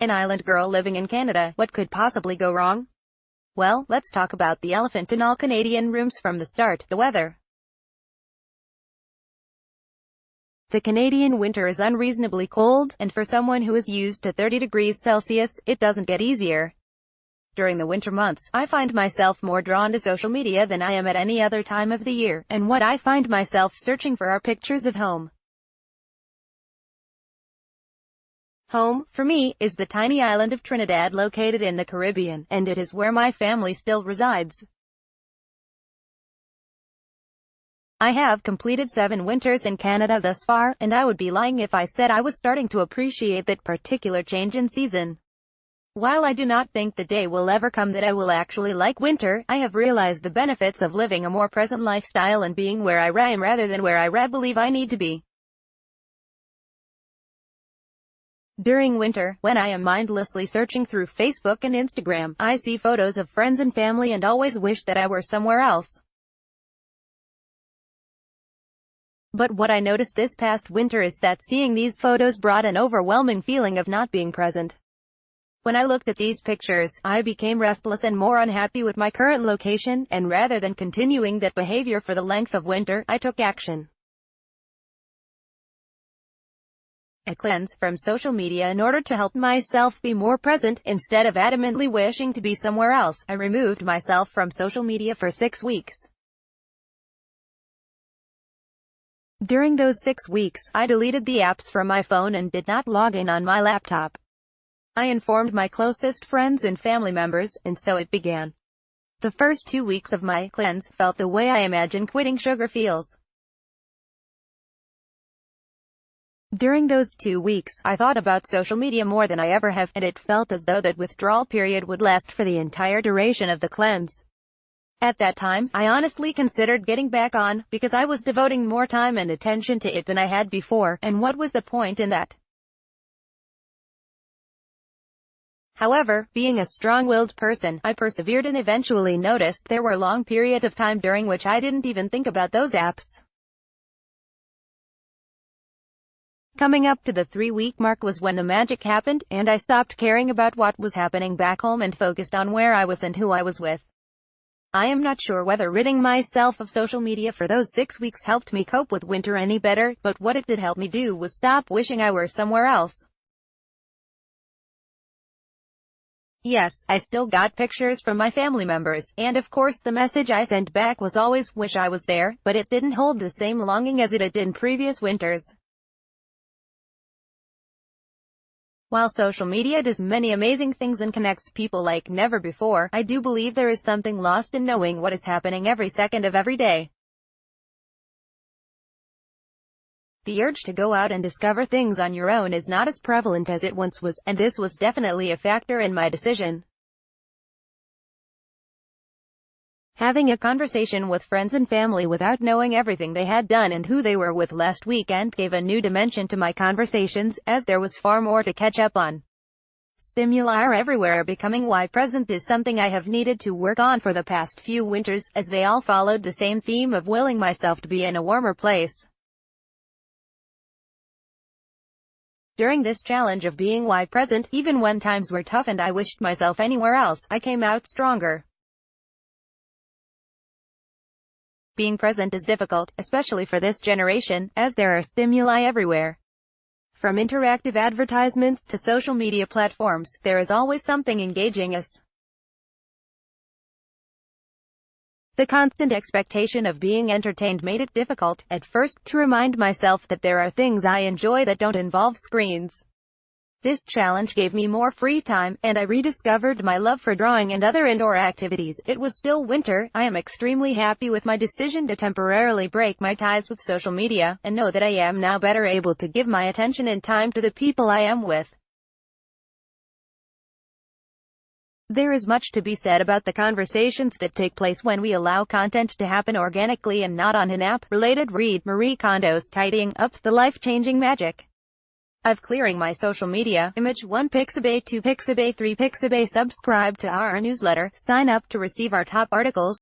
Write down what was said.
An island girl living in Canada, what could possibly go wrong? Well, let's talk about the elephant in all Canadian rooms from the start, the weather. The Canadian winter is unreasonably cold, and for someone who is used to 30 degrees Celsius, it doesn't get easier. During the winter months, I find myself more drawn to social media than I am at any other time of the year, and what I find myself searching for are pictures of home. Home, for me, is the tiny island of Trinidad located in the Caribbean, and it is where my family still resides. I have completed 7 winters in Canada thus far, and I would be lying if I said I was starting to appreciate that particular change in season. While I do not think the day will ever come that I will actually like winter, I have realized the benefits of living a more present lifestyle and being where I am rather than where I believe I need to be. During winter, when I am mindlessly searching through Facebook and Instagram, I see photos of friends and family and always wish that I were somewhere else. But what I noticed this past winter is that seeing these photos brought an overwhelming feeling of not being present. When I looked at these pictures, I became restless and more unhappy with my current location, and rather than continuing that behavior for the length of winter, I took action. I cleansed from social media in order to help myself be more present. Instead of adamantly wishing to be somewhere else, I removed myself from social media for 6 weeks. During those 6 weeks, I deleted the apps from my phone and did not log in on my laptop. I informed my closest friends and family members, and so it began. The first 2 weeks of my cleanse felt the way I imagine quitting sugar feels. During those 2 weeks, I thought about social media more than I ever have, and it felt as though that withdrawal period would last for the entire duration of the cleanse. At that time, I honestly considered getting back on, because I was devoting more time and attention to it than I had before, and what was the point in that? However, being a strong-willed person, I persevered and eventually noticed there were long periods of time during which I didn't even think about those apps. Coming up to the 3-week mark was when the magic happened, and I stopped caring about what was happening back home and focused on where I was and who I was with. I am not sure whether ridding myself of social media for those 6 weeks helped me cope with winter any better, but what it did help me do was stop wishing I were somewhere else. Yes, I still got pictures from my family members, and of course the message I sent back was always, "Wish I was there," but it didn't hold the same longing as it did in previous winters. While social media does many amazing things and connects people like never before, I do believe there is something lost in knowing what is happening every second of every day. The urge to go out and discover things on your own is not as prevalent as it once was, and this was definitely a factor in my decision. Having a conversation with friends and family without knowing everything they had done and who they were with last weekend gave a new dimension to my conversations, as there was far more to catch up on. Stimuli are everywhere. Becoming present is something I have needed to work on for the past few winters, as they all followed the same theme of willing myself to be in a warmer place. During this challenge of being present, even when times were tough and I wished myself anywhere else, I came out stronger. Being present is difficult, especially for this generation, as there are stimuli everywhere. From interactive advertisements to social media platforms, there is always something engaging us. The constant expectation of being entertained made it difficult, at first, to remind myself that there are things I enjoy that don't involve screens. This challenge gave me more free time, and I rediscovered my love for drawing and other indoor activities. It was still winter. I am extremely happy with my decision to temporarily break my ties with social media, and know that I am now better able to give my attention and time to the people I am with. There is much to be said about the conversations that take place when we allow content to happen organically and not on an app. Related, read Marie Kondo's Tidying Up, the Life-Changing Magic of Clearing My Social Media. Image 1 Pixabay 2 Pixabay 3 Pixabay. Subscribe to our newsletter. Sign up to receive our top articles.